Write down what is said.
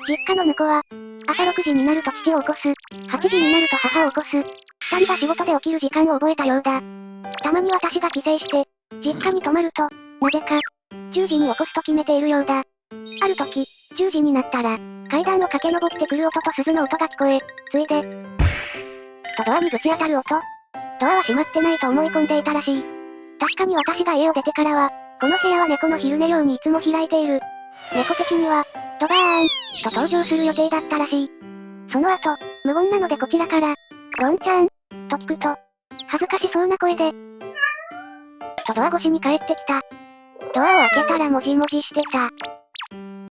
実家の婿は、朝6時になると父を起こす。8時になると母を起こす。二人が仕事で起きる時間を覚えたようだ。たまに私が帰省して、実家に泊まると、なぜか、10時に起こすと決めているようだ。ある時、10時になったら、階段を駆け上ってくる音と鈴の音が聞こえ、ついで、とドアにぶち当たる音。ドアは閉まってないと思い込んでいたらしい。確かに私が家を出てからは、この部屋は猫の昼寝用にいつも開いている。猫的には、ドバーン、と登場する予定だったらしい。その後、無言なのでこちらから、ロンちゃん、と聞くと、恥ずかしそうな声で、とドア越しに帰ってきた。ドアを開けたらもじもじしてた。